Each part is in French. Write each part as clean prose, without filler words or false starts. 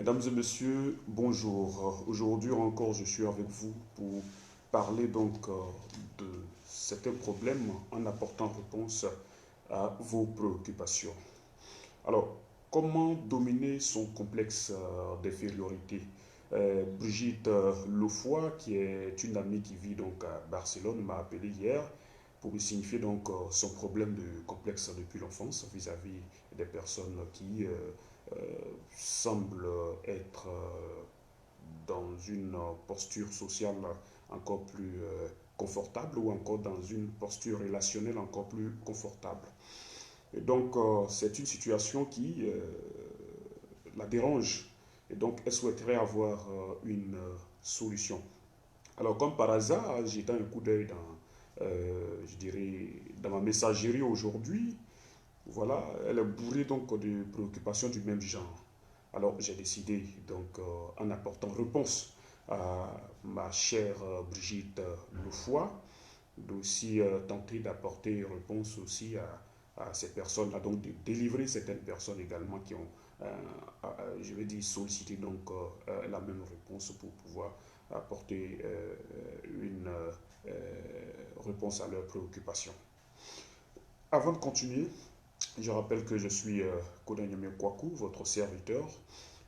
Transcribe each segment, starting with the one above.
Mesdames et messieurs, bonjour. Aujourd'hui encore, je suis avec vous pour parler de certains problèmes en apportant réponse à vos préoccupations. Alors, comment dominer son complexe d'infériorité? Brigitte Lefoy, qui est une amie qui vit donc à Barcelone, m'a appelé hier pour me signifier son problème de complexe depuis l'enfance vis-à-vis des personnes qui euh, semblent être dans une posture sociale encore plus confortable ou encore dans une posture relationnelle encore plus confortable. Et c'est une situation qui la dérange. Et donc, elle souhaiterait avoir une solution. Alors, comme par hasard, j'ai jeté un coup d'œil je dirais, dans ma messagerie aujourd'hui. Voilà, elle est bourrée de préoccupations du même genre. Alors, j'ai décidé, en apportant réponse à ma chère Brigitte Lefoy, d'aussi tenter d'apporter réponse aussi à ces personnes-là, donc de délivrer certaines personnes également qui ont, je vais dire, sollicité la même réponse pour pouvoir apporter une réponse à leurs préoccupations. Avant de continuer, je rappelle que je suis Kodanyame Kwaku, votre serviteur.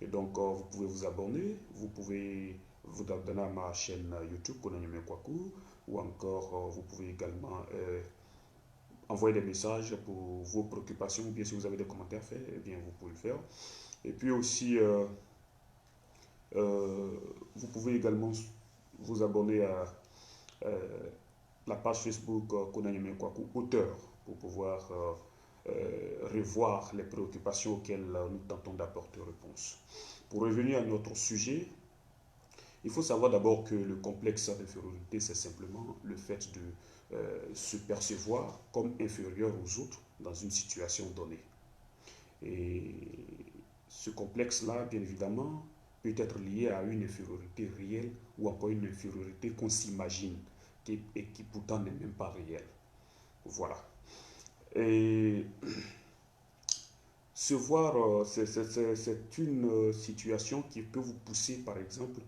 Et vous pouvez vous abonner, vous pouvez vous abonner à ma chaîne YouTube Kodanyame Kwaku, ou encore vous pouvez également envoyer des messages pour vos préoccupations, ou bien si vous avez des commentaires à faire, eh bien vous pouvez le faire. Et puis aussi, euh, vous pouvez également vous abonner à la page Facebook Kodanyame Kwaku, auteur, pour pouvoir revoir les préoccupations auxquelles nous tentons d'apporter réponse. Pour revenir à notre sujet, il faut savoir d'abord que le complexe d'infériorité, c'est simplement le fait de se percevoir comme inférieur aux autres dans une situation donnée. Et ce complexe-là, bien évidemment, peut être lié à une infériorité réelle ou encore une infériorité qu'on s'imagine et qui pourtant n'est même pas réelle. Voilà. Et se voir, c'est une situation qui peut vous pousser, par exemple,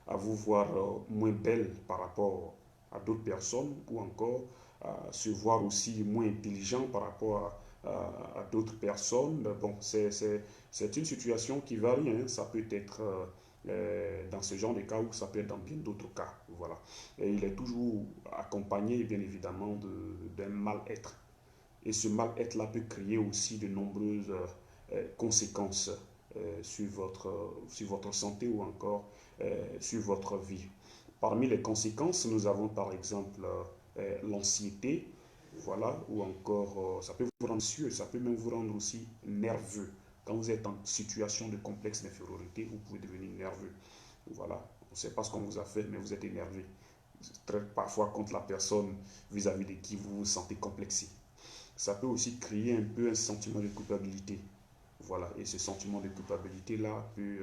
à vous voir moins belle par rapport à d'autres personnes ou encore à se voir aussi moins intelligent par rapport à d'autres personnes. Bon, c'est une situation qui varie, hein. Ça peut être dans ce genre de cas ou ça peut être dans bien d'autres cas. Voilà. Et il est toujours accompagné, bien évidemment, d'un mal-être. Et ce mal-être-là peut créer aussi de nombreuses conséquences sur votre santé ou encore sur votre vie. Parmi les conséquences, nous avons par exemple l'anxiété, voilà, ou encore ça peut vous rendre anxieux, ça peut même vous rendre aussi nerveux. Quand vous êtes en situation de complexe d'infériorité, vous pouvez devenir nerveux. Voilà, on ne sait pas ce qu'on vous a fait, mais vous êtes énervé. Parfois contre la personne vis-à-vis de qui vous vous sentez complexé. Ça peut aussi créer un peu un sentiment de culpabilité. Voilà, et ce sentiment de culpabilité-là peut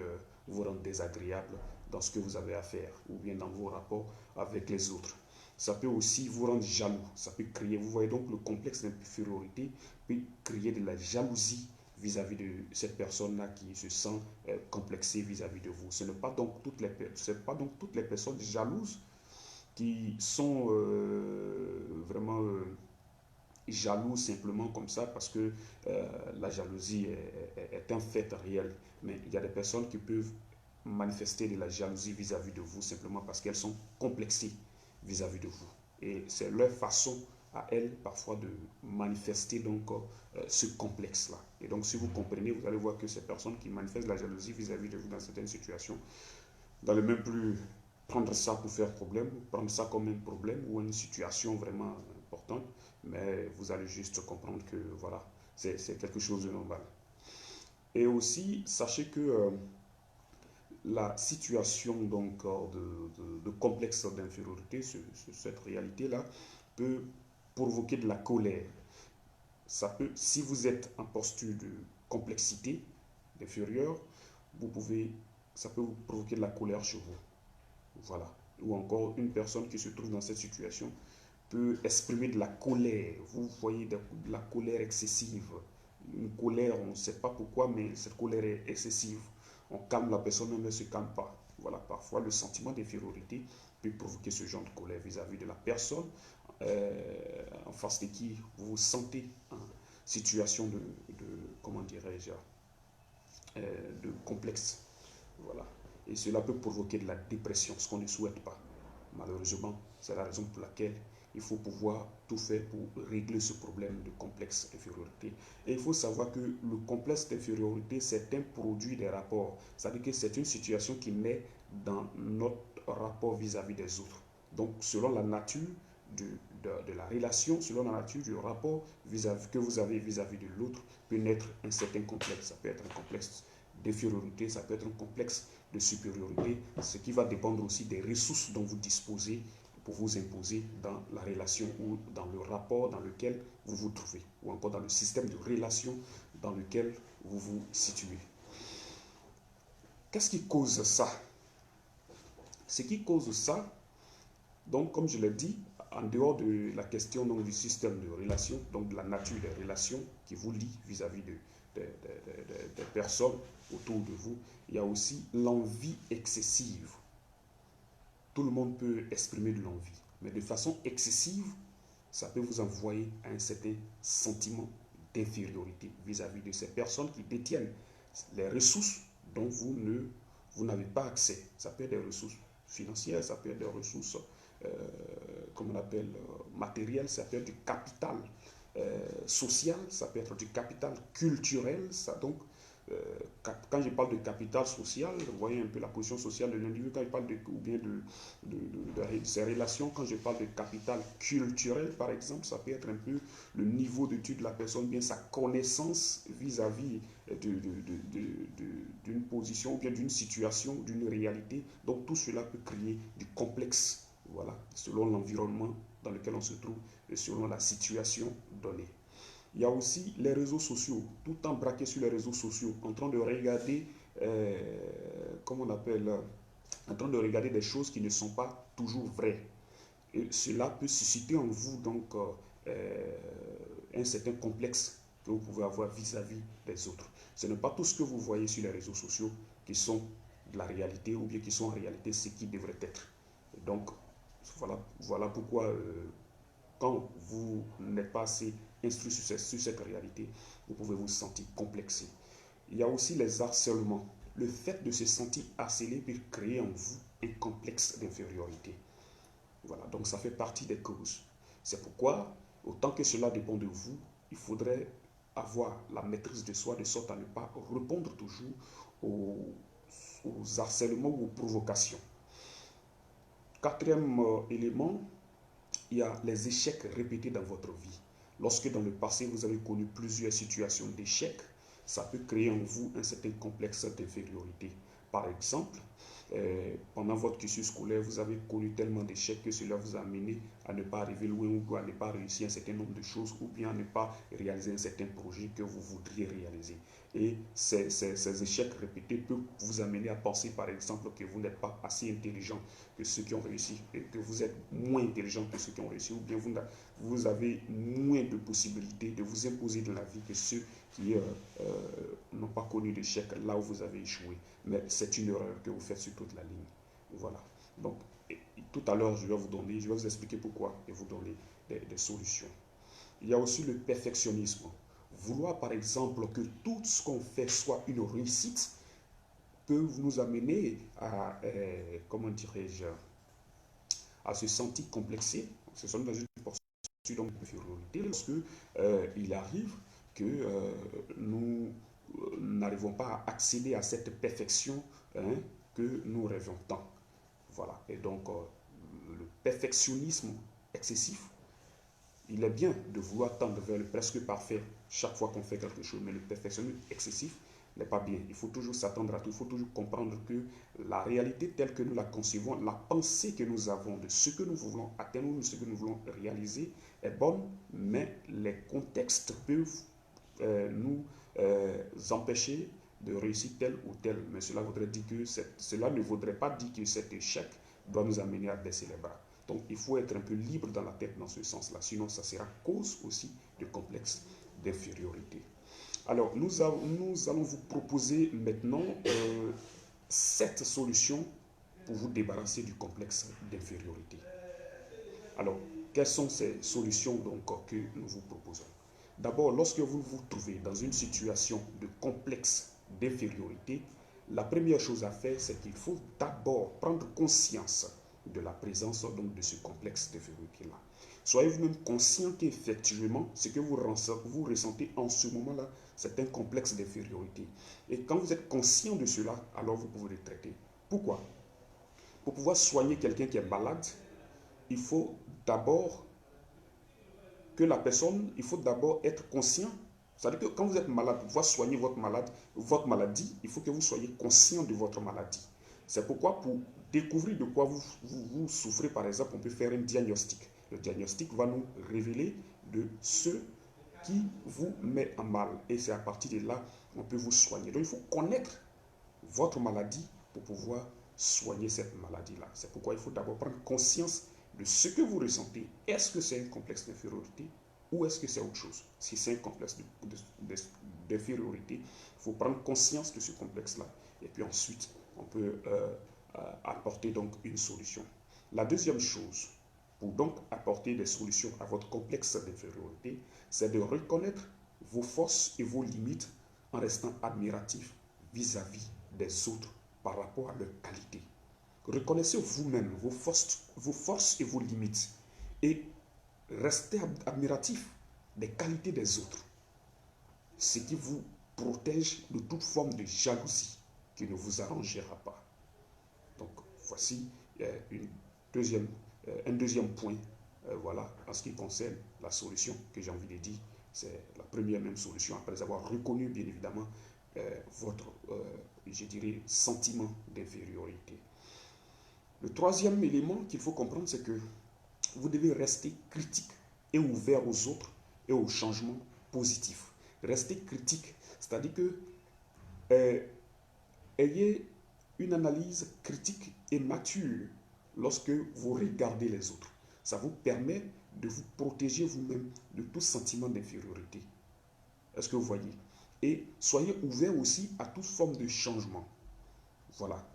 vous rendre désagréable dans ce que vous avez à faire ou bien dans vos rapports avec les autres. Ça peut aussi vous rendre jaloux. Ça peut créer, vous voyez donc le complexe d'infériorité peut créer de la jalousie vis-à-vis de cette personne-là qui se sent complexée vis-à-vis de vous. Ce n'est pas donc toutes les personnes jalouses qui sont vraiment jaloux simplement comme ça parce que la jalousie est un fait réel. Mais il y a des personnes qui peuvent manifester de la jalousie vis-à-vis de vous simplement parce qu'elles sont complexées vis-à-vis de vous. Et c'est leur façon à elles parfois de manifester ce complexe-là. Et donc si vous comprenez, vous allez voir que ces personnes qui manifestent la jalousie vis-à-vis de vous dans certaines situations, n'allez même plus prendre ça pour faire problème, prendre ça comme un problème ou une situation vraiment importante, mais vous allez juste comprendre que voilà, c'est quelque chose de normal. Et aussi, sachez que la situation de complexe d'infériorité, cette réalité-là, peut provoquer de la colère. Ça peut, si vous êtes en posture de complexité d'inférieur, ça peut vous provoquer de la colère chez vous. Voilà. Ou encore, une personne qui se trouve dans cette situation peut exprimer de la colère. Vous voyez de la colère excessive. Une colère, on ne sait pas pourquoi, mais cette colère est excessive. on calme la personne, mais elle ne se calme pas. Voilà, parfois le sentiment d'infériorité peut provoquer ce genre de colère vis-à-vis de la personne en face de qui vous vous sentez en situation de comment dirais-je, de complexe. Voilà. Et cela peut provoquer de la dépression, ce qu'on ne souhaite pas. Malheureusement, c'est la raison pour laquelle il faut pouvoir tout faire pour régler ce problème de complexe d'infériorité. Et il faut savoir que le complexe d'infériorité, c'est un produit des rapports. C'est-à-dire que c'est une situation qui naît dans notre rapport vis-à-vis des autres. Donc, selon la nature de la relation, selon la nature du rapport que vous avez vis-à-vis de l'autre, peut naître un certain complexe. Ça peut être un complexe d'infériorité, ça peut être un complexe de supériorité, ce qui va dépendre aussi des ressources dont vous disposez pour vous imposer dans la relation ou dans le rapport dans lequel vous vous trouvez, ou encore dans le système de relation dans lequel vous vous situez. Qu'est-ce qui cause ça? Ce qui cause ça, donc comme je l'ai dit, en dehors de la question donc, du système de relations, donc de la nature des relations qui vous lie vis-à-vis des personnes autour de vous, il y a aussi l'envie excessive. Tout le monde peut exprimer de l'envie, mais de façon excessive, ça peut vous envoyer à un certain sentiment d'infériorité vis-à-vis de ces personnes qui détiennent les ressources dont vous n'avez pas accès. Ça peut être des ressources financières, ça peut être des ressources, comme on appelle, matérielles, ça peut être du capital social, ça peut être du capital culturel. Donc, quand je parle de capital social, vous voyez un peu la position sociale de l'individu, quand je parle ou bien de ses relations, quand je parle de capital culturel, par exemple, ça peut être un peu le niveau d'étude de la personne, bien sa connaissance vis-à-vis d'une position, ou bien d'une situation, d'une réalité. Donc tout cela peut créer du complexe, voilà, selon l'environnement dans lequel on se trouve et selon la situation donnée. Il y a aussi les réseaux sociaux, tout le temps braqué sur les réseaux sociaux, en train de regarder, comment on appelle, en train de regarder des choses qui ne sont pas toujours vraies. Et cela peut susciter en vous donc un certain complexe que vous pouvez avoir vis-à-vis des autres. Ce n'est pas tout ce que vous voyez sur les réseaux sociaux qui sont de la réalité ou bien qui sont en réalité ce qui devrait être. Et donc, voilà pourquoi quand vous n'êtes pas assez instruit sur cette réalité, vous pouvez vous sentir complexé. Il y a aussi les harcèlements. Le fait de se sentir harcelé peut créer en vous un complexe d'infériorité. Voilà, donc ça fait partie des causes. C'est pourquoi, autant que cela dépend de vous, il faudrait avoir la maîtrise de soi de sorte à ne pas répondre toujours aux harcèlements ou aux provocations. Quatrième élément, il y a les échecs répétés dans votre vie. Lorsque dans le passé, vous avez connu plusieurs situations d'échecs, ça peut créer en vous un certain complexe d'infériorité. Par exemple, pendant votre cursus scolaire, vous avez connu tellement d'échecs que cela vous a amené à ne pas arriver loin ou à ne pas réussir un certain nombre de choses ou bien à ne pas réaliser un certain projet que vous voudriez réaliser. Et ces échecs répétés peuvent vous amener à penser, par exemple, que vous n'êtes pas assez intelligent que ceux qui ont réussi, et que vous êtes moins intelligent que ceux qui ont réussi, ou bien vous avez moins de possibilités de vous imposer dans la vie que ceux qui n'ont pas connu d'échec là où vous avez échoué. Mais c'est une erreur que vous faites sur toute la ligne. Voilà. Donc, tout à l'heure, je vais vous expliquer pourquoi et vous donner des solutions. Il y a aussi le perfectionnisme. Vouloir, par exemple, que tout ce qu'on fait soit une réussite peut nous amener à, comment dirais-je, à se sentir complexé. Ce sont dans une posture d'infériorité lorsque il arrive que nous n'arrivons pas à accéder à cette perfection que nous rêvons tant. Voilà. Et donc, le perfectionnisme excessif, il est bien de vouloir tendre vers le presque parfait chaque fois qu'on fait quelque chose, mais le perfectionnisme excessif n'est pas bien. Il faut toujours s'attendre à tout, il faut toujours comprendre que la réalité telle que nous la concevons, la pensée que nous avons de ce que nous voulons atteindre, de ce que nous voulons réaliser est bonne, mais les contextes peuvent nous empêcher de réussir tel ou tel. Mais cela ne voudrait pas dire que cet échec doit nous amener à baisser les bras. Donc il faut être un peu libre dans la tête dans ce sens-là, sinon ça sera cause aussi de complexe d'infériorité. Alors, nous allons vous proposer maintenant 7 solutions pour vous débarrasser du complexe d'infériorité. Alors, quelles sont ces solutions donc que nous vous proposons? D'abord, lorsque vous vous trouvez dans une situation de complexe d'infériorité, la première chose à faire, c'est qu'il faut d'abord prendre conscience de la présence donc, de ce complexe d'infériorité-là. Soyez vous-même conscient qu'effectivement, ce que vous ressentez en ce moment-là, c'est un complexe d'infériorité. Et quand vous êtes conscient de cela, alors vous pouvez le traiter. Pourquoi? Pour pouvoir soigner quelqu'un qui est malade, il faut d'abord que la personne, il faut d'abord être conscient. C'est-à-dire que quand vous êtes malade, pour pouvoir soigner votre maladie, il faut que vous soyez conscient de votre maladie. C'est pourquoi pour découvrir de quoi vous souffrez, par exemple, on peut faire un diagnostic. Le diagnostic va nous révéler de ce qui vous met en mal. Et c'est à partir de là qu'on peut vous soigner. Donc il faut connaître votre maladie pour pouvoir soigner cette maladie-là. C'est pourquoi il faut d'abord prendre conscience de ce que vous ressentez. Est-ce que c'est un complexe d'infériorité ou est-ce que c'est autre chose? Si c'est un complexe d'infériorité, il faut prendre conscience de ce complexe-là. Et puis ensuite, on peut apporter donc une solution. La deuxième chose, pour donc apporter des solutions à votre complexe d'infériorité, c'est de reconnaître vos forces et vos limites en restant admiratif vis-à-vis des autres par rapport à leur qualité. Reconnaissez vous-même vos forces et vos limites et restez admiratif des qualités des autres, ce qui vous protège de toute forme de jalousie qui ne vous arrangera pas. Donc voici un deuxième point, voilà, en ce qui concerne la solution que j'ai envie de dire. C'est la première même solution après avoir reconnu bien évidemment votre, je dirais, sentiment d'infériorité. Le troisième élément qu'il faut comprendre, c'est que vous devez rester critique et ouvert aux autres et aux changements positifs. Restez critique, c'est-à-dire que ayez une analyse critique et mature lorsque vous regardez les autres. Ça vous permet de vous protéger vous-même de tout sentiment d'infériorité. Est-ce que vous voyez? Et soyez ouvert aussi à toute forme de changement. Voilà.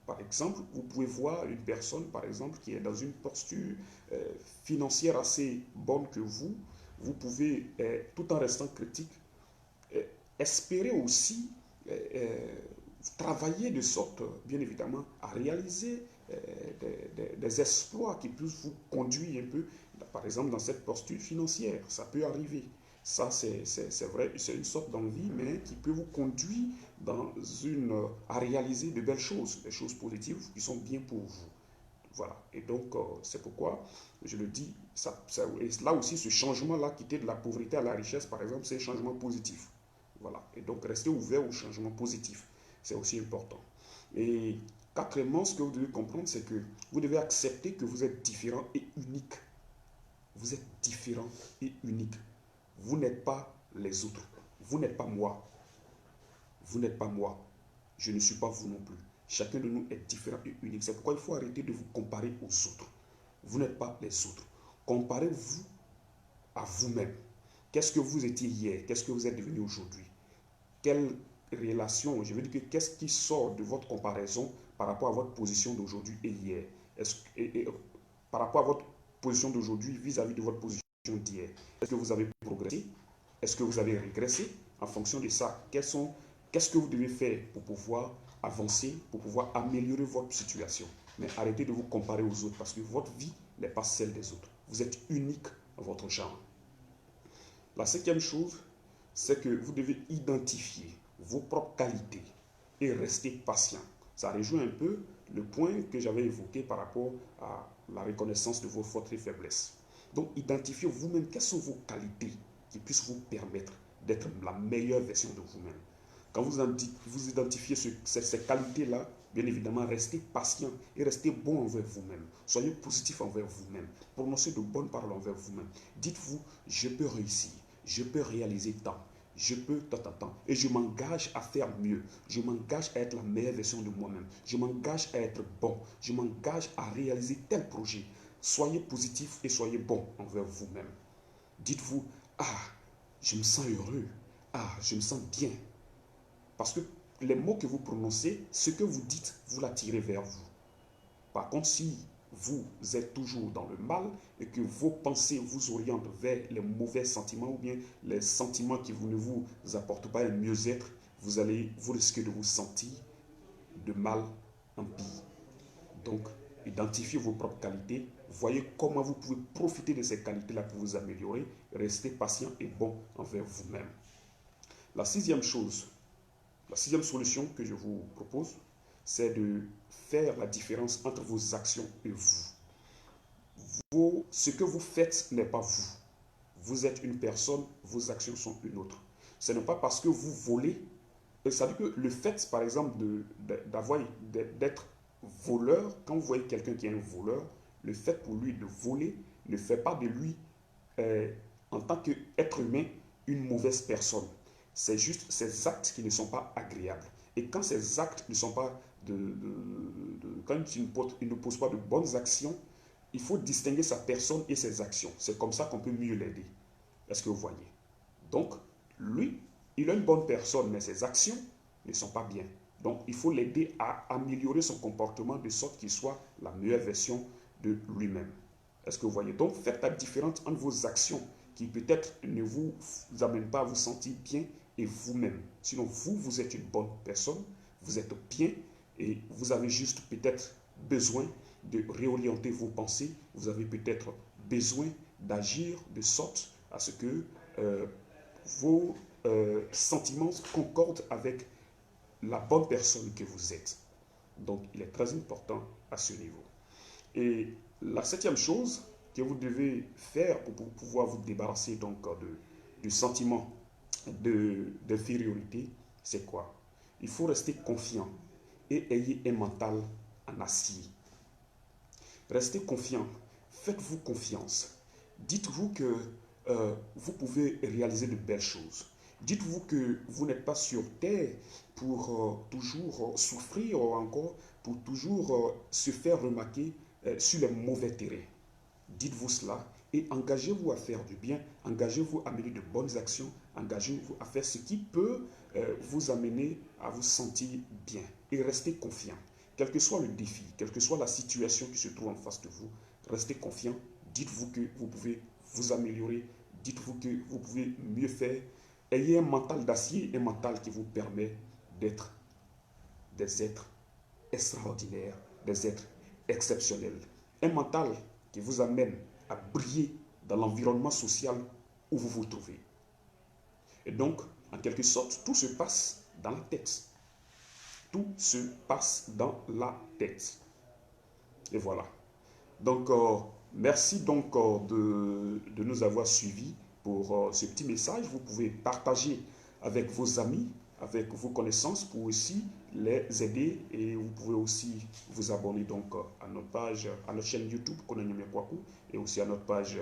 Par exemple, vous pouvez voir une personne, par exemple, qui est dans une posture financière assez bonne que vous. Vous pouvez, tout en restant critique, espérer aussi travailler de sorte, bien évidemment, à réaliser des exploits qui puissent vous conduire un peu, par exemple, dans cette posture financière. Ça peut arriver. Ça, c'est vrai, c'est une sorte d'envie, mais qui peut vous conduire à réaliser de belles choses, des choses positives qui sont bien pour vous. Voilà. Et donc, c'est pourquoi je le dis, et là aussi, ce changement-là, quitter de la pauvreté à la richesse, par exemple, c'est un changement positif. Voilà. Et donc, restez ouvert au changement positif. C'est aussi important. Et quatrièmement, ce que vous devez comprendre, c'est que vous devez accepter que vous êtes différent et unique. Vous êtes différent et unique. Vous n'êtes pas les autres. Vous n'êtes pas moi. Vous n'êtes pas moi. Je ne suis pas vous non plus. Chacun de nous est différent et unique. C'est pourquoi il faut arrêter de vous comparer aux autres. Vous n'êtes pas les autres. Comparez-vous à vous-même. Qu'est-ce que vous étiez hier? Qu'est-ce que vous êtes devenu aujourd'hui? Quelle relation, je veux dire que qu'est-ce qui sort de votre comparaison par rapport à votre position d'aujourd'hui et hier? Par rapport à votre position d'aujourd'hui vis-à-vis de votre position d'hier? Est-ce que vous avez progressé? Est-ce que vous avez régressé? En fonction de ça, qu'est-ce que vous devez faire pour pouvoir avancer, pour pouvoir améliorer votre situation? Mais arrêtez de vous comparer aux autres parce que votre vie n'est pas celle des autres. Vous êtes unique dans votre genre. La cinquième chose, c'est que vous devez identifier vos propres qualités et rester patient. Ça rejoint un peu le point que j'avais évoqué par rapport à la reconnaissance de vos forces et faiblesses. Donc, identifiez vous-même quelles sont vos qualités qui puissent vous permettre d'être la meilleure version de vous-même. Quand vous identifiez ces qualités-là, bien évidemment, restez patient et restez bon envers vous-même. Soyez positif envers vous-même. Prononcez de bonnes paroles envers vous-même. Dites-vous, je peux réussir, je peux réaliser tant, je peux tant. Et je m'engage à faire mieux. Je m'engage à être la meilleure version de moi-même. Je m'engage à être bon. Je m'engage à réaliser tel projet. Soyez positif et soyez bon envers vous-même. Dites-vous, ah, je me sens heureux. ah, je me sens bien. Parce que les mots que vous prononcez, ce que vous dites, vous l'attirez vers vous. Par contre, si vous êtes toujours dans le mal et que vos pensées vous orientent vers les mauvais sentiments ou bien les sentiments qui ne vous apportent pas un mieux-être, vous risquez de vous sentir de mal en pire. Donc, identifiez vos propres qualités, voyez comment vous pouvez profiter de ces qualités-là pour vous améliorer, restez patient et bon envers vous-même. La sixième chose, la sixième solution que je vous propose, c'est de faire la différence entre vos actions et vous. Ce que vous faites n'est pas vous. Vous êtes une personne, vos actions sont une autre. Ce n'est pas parce que vous volez, c'est-à-dire que le fait, par exemple, d'être voleur, quand vous voyez quelqu'un qui est un voleur, le fait pour lui de voler ne fait pas de lui, euh, en tant qu'être humain, une mauvaise personne. C'est juste ces actes qui ne sont pas agréables. Et quand ces actes ne sont pas quand il ne pose pas de bonnes actions, il faut distinguer sa personne et ses actions. C'est comme ça qu'on peut mieux l'aider. Est-ce que vous voyez? Donc, lui, il est une bonne personne, mais ses actions ne sont pas bien. Donc, il faut l'aider à améliorer son comportement de sorte qu'il soit la meilleure version de lui-même. Est-ce que vous voyez? Donc, faites la différence entre vos actions qui peut-être ne vous amènent pas à vous sentir bien et vous-même. Sinon, vous êtes une bonne personne, vous êtes bien et vous avez juste peut-être besoin de réorienter vos pensées. Vous avez peut-être besoin d'agir de sorte à ce que vos sentiments concordent avec la bonne personne que vous êtes. Donc, il est très important à ce niveau. Et la septième chose que vous devez faire pour pouvoir vous débarrasser donc du sentiment d'infériorité, c'est quoi? Il faut rester confiant et ayez un mental en acier. Restez confiant, faites-vous confiance. Dites-vous que vous pouvez réaliser de belles choses. Dites-vous que vous n'êtes pas sur terre pour toujours souffrir ou encore pour toujours se faire remarquer sur les mauvais terrains. Dites-vous cela et engagez-vous à faire du bien, engagez-vous à mener de bonnes actions, engagez-vous à faire ce qui peut vous amener à vous sentir bien et restez confiant. Quel que soit le défi, quelle que soit la situation qui se trouve en face de vous, restez confiant, dites-vous que vous pouvez vous améliorer, dites-vous que vous pouvez mieux faire. Ayez un mental d'acier, un mental qui vous permet d'être des êtres extraordinaires, des êtres exceptionnels. Un mental qui vous amène à briller dans l'environnement social où vous vous trouvez. Et donc, en quelque sorte, tout se passe dans la tête. Tout se passe dans la tête. Et voilà. Donc, merci donc de nous avoir suivis pour ce petit message. Vous pouvez partager avec vos amis, avec vos connaissances pour aussi les aider et vous pouvez aussi vous abonner donc à notre page, à notre chaîne YouTube Konanyame Kwaku et aussi à notre page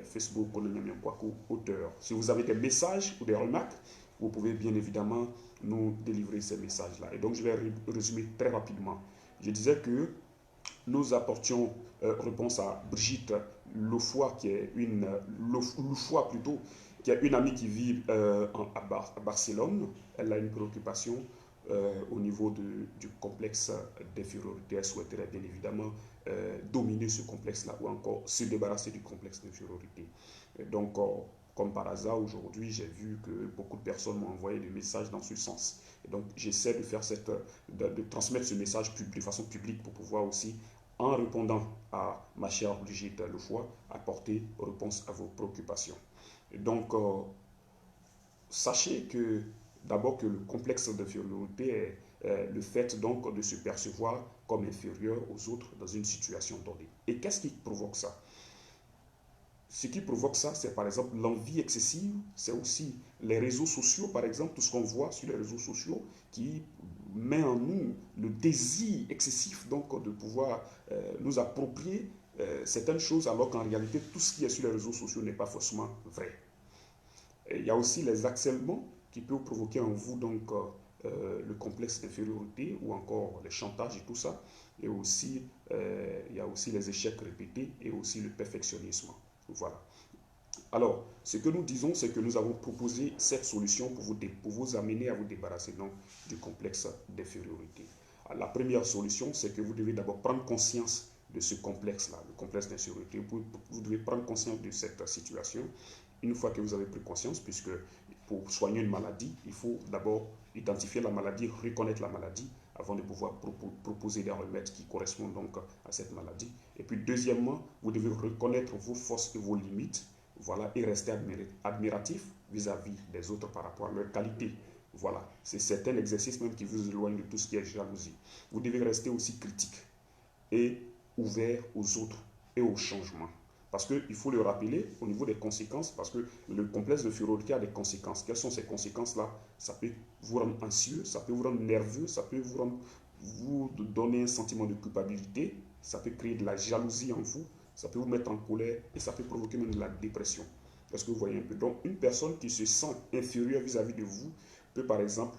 Facebook Konanyame Kwaku auteur. Si vous avez des messages ou des remarques, vous pouvez bien évidemment nous délivrer ces messages-là. Et donc je vais résumer très rapidement. Je disais que nous apportions réponse à Brigitte Loufoy, qui est une Loufoy plutôt, qui est une amie qui vit à Barcelone. Elle a une préoccupation au niveau du complexe d'infériorité. Elle souhaiterait bien évidemment dominer ce complexe-là ou encore se débarrasser du complexe d'infériorité. Donc, comme par hasard, aujourd'hui, j'ai vu que beaucoup de personnes m'ont envoyé des messages dans ce sens. Et donc, j'essaie de faire de transmettre ce message de façon publique pour pouvoir aussi, en répondant à ma chère Brigitte Loufoy, apporter réponse à vos préoccupations. Et donc, sachez que d'abord que le complexe d'infériorité est le fait donc de se percevoir comme inférieur aux autres dans une situation donnée. Et qu'est-ce qui provoque ça? Ce qui provoque ça, c'est par exemple l'envie excessive, c'est aussi les réseaux sociaux, par exemple, tout ce qu'on voit sur les réseaux sociaux qui met en nous le désir excessif donc de pouvoir nous approprier certaines choses alors qu'en réalité tout ce qui est sur les réseaux sociaux n'est pas forcément vrai. Et il y a aussi les harcèlements qui peuvent provoquer en vous donc le complexe d'infériorité ou encore les chantages et tout ça. Et aussi, il y a aussi les échecs répétés et aussi le perfectionnisme. Voilà. Alors, ce que nous disons, c'est que nous avons proposé cette solution pour vous amener à vous débarrasser donc, du complexe d'infériorité. La première solution, c'est que vous devez d'abord prendre conscience de ce complexe-là, le complexe d'infériorité. Vous devez prendre conscience de cette situation. Une fois que vous avez pris conscience, puisque pour soigner une maladie, il faut d'abord identifier la maladie, reconnaître la maladie, avant de pouvoir proposer des remèdes qui correspondent donc à cette maladie. Et puis deuxièmement, vous devez reconnaître vos forces et vos limites, voilà, et rester admiratif vis-à-vis des autres par rapport à leur qualité. Voilà, c'est certain exercice même qui vous éloigne de tout ce qui est jalousie. Vous devez rester aussi critique et ouvert aux autres et aux changements. Parce qu'il faut le rappeler au niveau des conséquences, parce que le complexe de infériorité a des conséquences. Quelles sont ces conséquences-là? Ça peut vous rendre anxieux, ça peut vous rendre nerveux, ça peut vous donner un sentiment de culpabilité, ça peut créer de la jalousie en vous, ça peut vous mettre en colère et ça peut provoquer même de la dépression. Est-ce que vous voyez un peu? Donc, une personne qui se sent inférieure vis-à-vis de vous peut, par exemple,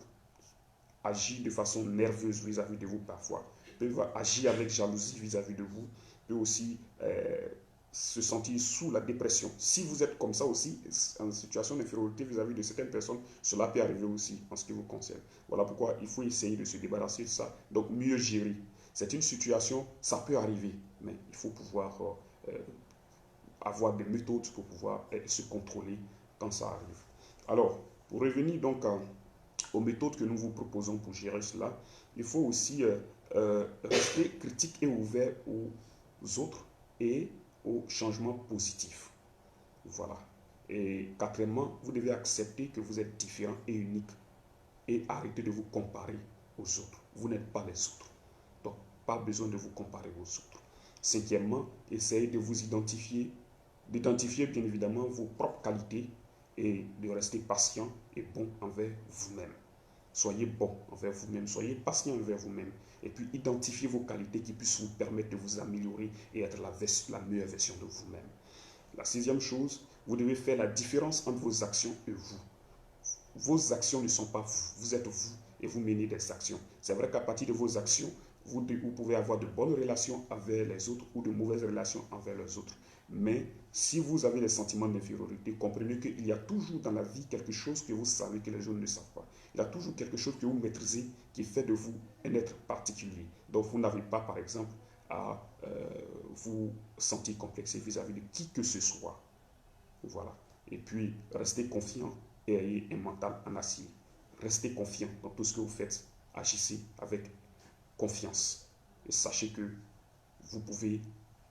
agir de façon nerveuse vis-à-vis de vous parfois, peut agir avec jalousie vis-à-vis de vous, peut aussi se sentir sous la dépression. Si vous êtes comme ça aussi, en situation d'infériorité vis-à-vis de certaines personnes, cela peut arriver aussi en ce qui vous concerne. Voilà pourquoi il faut essayer de se débarrasser de ça. Donc, mieux gérer. C'est une situation, ça peut arriver, mais il faut pouvoir avoir des méthodes pour pouvoir se contrôler quand ça arrive. Alors, pour revenir donc aux méthodes que nous vous proposons pour gérer cela, il faut aussi rester critique et ouvert aux autres et aux changements positifs. Voilà. Et quatrièmement, vous devez accepter que vous êtes différent et unique et arrêter de vous comparer aux autres. Vous n'êtes pas les autres. Donc, pas besoin de vous comparer aux autres. Cinquièmement, essayez de vous d'identifier bien évidemment vos propres qualités et de rester patient et bon envers vous-même. Soyez bon envers vous-même, soyez patient envers vous-même et puis identifiez vos qualités qui puissent vous permettre de vous améliorer et être la meilleure version de vous-même. La sixième chose, vous devez faire la différence entre vos actions et vous. Vos actions ne sont pas vous, vous êtes vous et vous menez des actions. C'est vrai qu'à partir de vos actions, vous pouvez avoir de bonnes relations avec les autres ou de mauvaises relations envers les autres. Mais si vous avez des sentiments d'infériorité, comprenez qu'il y a toujours dans la vie quelque chose que vous savez que les gens ne savent pas. Il y a toujours quelque chose que vous maîtrisez qui fait de vous un être particulier. Donc vous n'avez pas, par exemple, à vous sentir complexé vis-à-vis de qui que ce soit. Voilà. Et puis, restez confiant et ayez un mental en acier. Restez confiant dans tout ce que vous faites. Agissez avec confiance. Et sachez que vous pouvez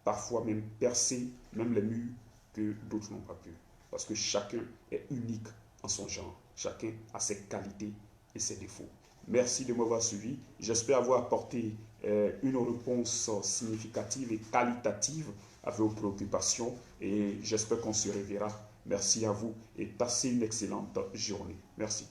parfois même percer même les murs que d'autres n'ont pas pu. Parce que chacun est unique en son genre. Chacun a ses qualités et ses défauts. Merci de m'avoir suivi. J'espère avoir apporté une réponse significative et qualitative à vos préoccupations et j'espère qu'on se reverra. Merci à vous et passez une excellente journée. Merci.